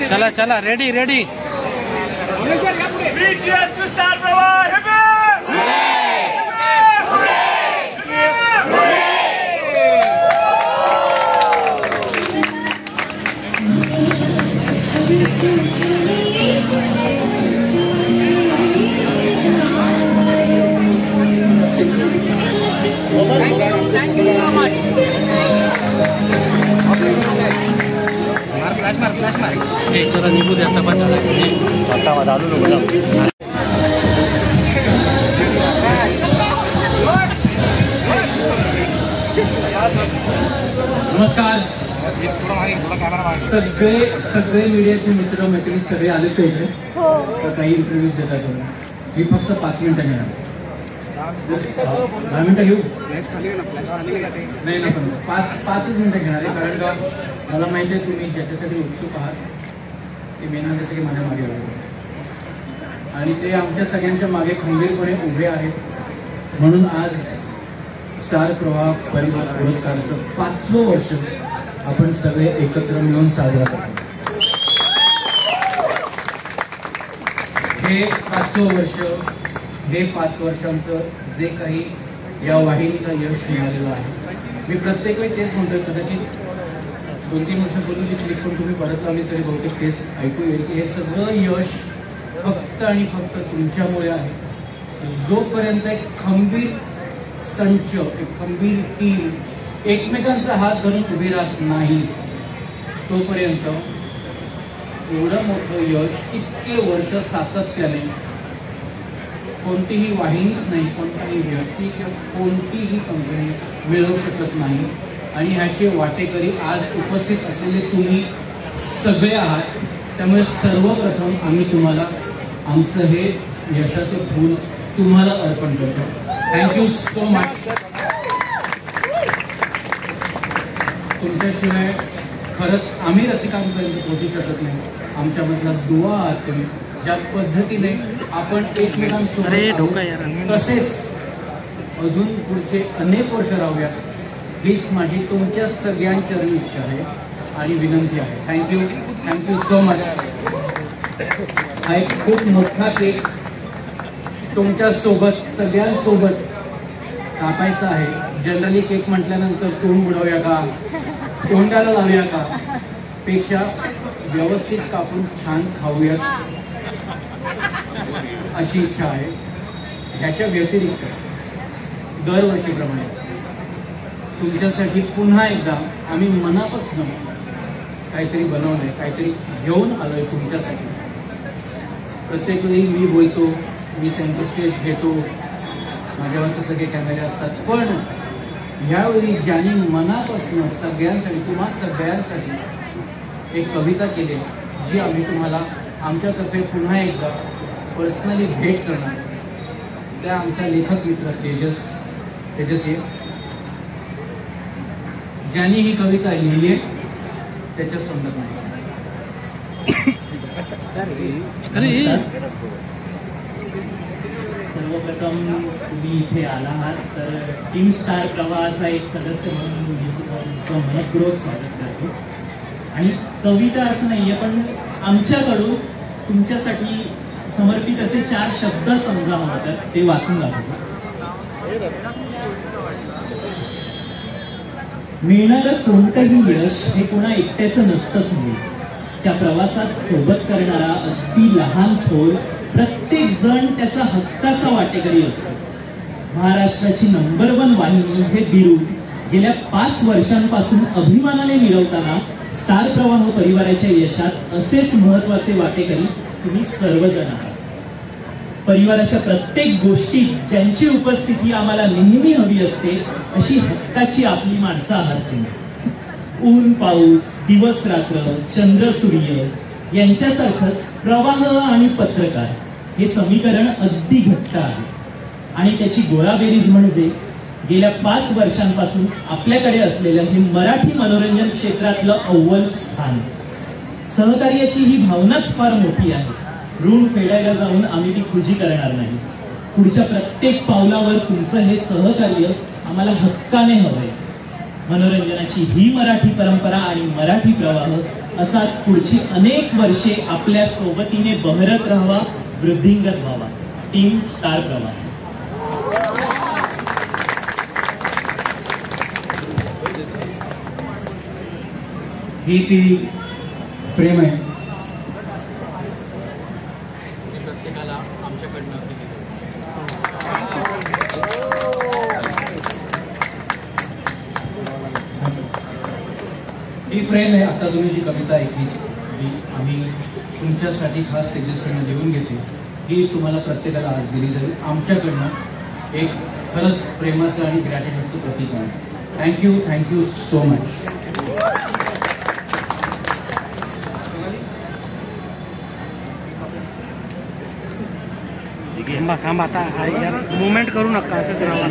चला चला ready ready star प्रवाह फ्लॅश मार चला निघू द्या तपास नमस्कार सगळे मीडियाचे मित्र मैत्रिणी सगळे आले ते इकडे काही इंटरव्ह्यूज देतात मी फक्त 5 मिनिटं घेणार 10 मिनिटं घेऊ नाही ना पण 5च मिनिटं घेणार आहे कारण का मला माहिती आहे तुम्ही ज्याच्यासाठी उत्सुक आहात ते मेन म्हणजे सगळे माझ्या मागे उभे आणि ते आमच्या सगळ्यांच्या मागे खंबीरपणे उभे आहेत म्हणून आज स्टार प्रवाह परिवार पुरस्काराचं 5वं वर्ष आपण सगळे एकत्र मिळून साजरा करतो. हे 5वं वर्ष हे 5 वर्षांचं जे काही या वाहिनीला यश मिळालेलं आहे मी प्रत्येक वेळी तेच म्हणतोय कदाचित 2-3 वर्षापूर्वीची क्लिप पण तुम्ही परत लावली तरी बहुतेक तेच ऐकू येईल की हे सगळं यश फक्त आणि फक्त तुमच्यामुळे आहे. जोपर्यंत एक खंबीर संच एक खंबीर टीम एकमेकांचा हात धरून उभी राहत नाही तोपर्यंत एवढं मोठं यश इतके वर्ष सातत्याने कोणतीही वाहिनीच नाही कोणताही व्यक्ती किंवा कोणतीही कंपनी मिळवू शकत नाही आणि ह्याचे वाटेकरी आज उपस्थित असलेले तुम्ही सगळे आहात. त्यामुळे सर्वप्रथम आम्ही तुम्हाला आमचं हे यशाचं फूल तुम्हाला अर्पण करतो. Thank you so much. तुमच्याशिवाय खरंच आम्ही रसिकांपर्यंत पोहोचू शकत नाही. आमच्यामधला दुवा आहात तुम्ही. ज्या पद्धतीने आपण एकमेकांसोबत तसेच अजून पुढचे अनेक वर्ष राहूया हीच माझी तुमच्या सगळ्यांचरणी इच्छा आहे आणि विनंती आहे. Thank you so much. हा एक खूप मोठा केक तुमच्यासोबत सगळ्यांसोबत कापायचा आहे. जनरली केक म्हटल्यानंतर तोंड बुडवूया का तोंडाला लावूया का पेक्षा व्यवस्थित कापून छान खाऊयात अशी इच्छा आहे. ह्याच्या व्यतिरिक्त दरवर्षीप्रमाणे तुमच्यासाठी पुन्हा एकदा आम्ही मनापासून काहीतरी बनवलंय काहीतरी घेऊन आलोय तुमच्यासाठी. प्रत्येक वेळी मी बोलतो मी सेंटर स्टेज घेतो माझ्यावरती सगळे कॅमेरे असतात पण ह्यावेळी ज्यांनी मनापासून सगळ्यांसाठी तुम्हा सगळ्यांसाठी एक कविता केली जी आम्ही तुम्हाला आमच्यातर्फे पुन्हा एकदा पर्सनली भेट करणार त्या आमच्या लेखक मित्र तेजस ज्यांनी ही कविता लिहिली आहे त्याच्या समजत नाही. सर्वप्रथम तुम्ही इथे आला आहात तर टीम स्टार प्रवाहाचा एक सदस्य म्हणून मी सुद्धा तुमचं मनपूर्वक स्वागत करतो. आणि कविता असं नाही आहे पण आमच्याकडून तुमच्यासाठी समर्पित असे 4 शब्द समजा म्हणतात ते वाचून दाखवतो. मिळणारं कोणतंही यश हे कोणा एकट्याचं नसतंच मिळेल. त्या प्रवासात सोबत करणारा अगदी लहान थोर प्रत्येक जण त्याचा हक्काचा वाटेकरी असतो. महाराष्ट्राची नंबर 1 वाहिनी हे बिरुद गेल्या 5 वर्षांपासून अभिमानाने मिळवताना स्टार प्रवाह परिवाराच्या यशात असेच महत्त्वाचे वाटेकरी तुम्ही सर्वजण आहात. परिवाराच्या प्रत्येक गोष्टीत ज्यांची उपस्थिती आम्हाला नेहमी हवी असते अशी हक्काची आपली माणसं आहात तुम्ही. ऊन पाऊस दिवस रात्र चंद्र सूर्य यांच्यासारखंच प्रवाह आणि पत्रकार हे समीकरण अगदी घट्ट आहे आणि त्याची गोळाबेरीज म्हणजे गेल्या 5 वर्षांपासून आपल्याकडे असलेलं हे मराठी मनोरंजन क्षेत्रातलं अव्वल स्थान. सहकार्याची ही भावनाच फार मोठी आहे. ऋण फेडायला जाऊन आम्ही ती खुजी करणार नाही. पुढच्या प्रत्येक पावलावर तुमचं हे सहकार्य आम्हाला हक्काने हवंय. मनोरंजनाची ही मराठी परंपरा आणि मराठी प्रवाह असाच पुढची अनेक वर्षे आपल्या सोबतीने बहरत राहावा, वृद्धिंगत व्हावा. टीम स्टार प्रवाह. ही ती फ्रेम आहे. प्रत्येकाला आमच्याकडनं ही फ्रेम आहे. आता तुम्ही जी कविता ऐकली, जी आम्ही तुमच्यासाठी खास स्टेजेसकडनं लिहून घेतली, ही तुम्हाला प्रत्येकाला आज दिली जाईल. आमच्याकडनं एक खरंच प्रेमाचं आणि ग्रॅटिट्यूडचं प्रतीक आहे. Thank you so much. थांबा आता यार, मुवमेंट करू नका, असंच राहा.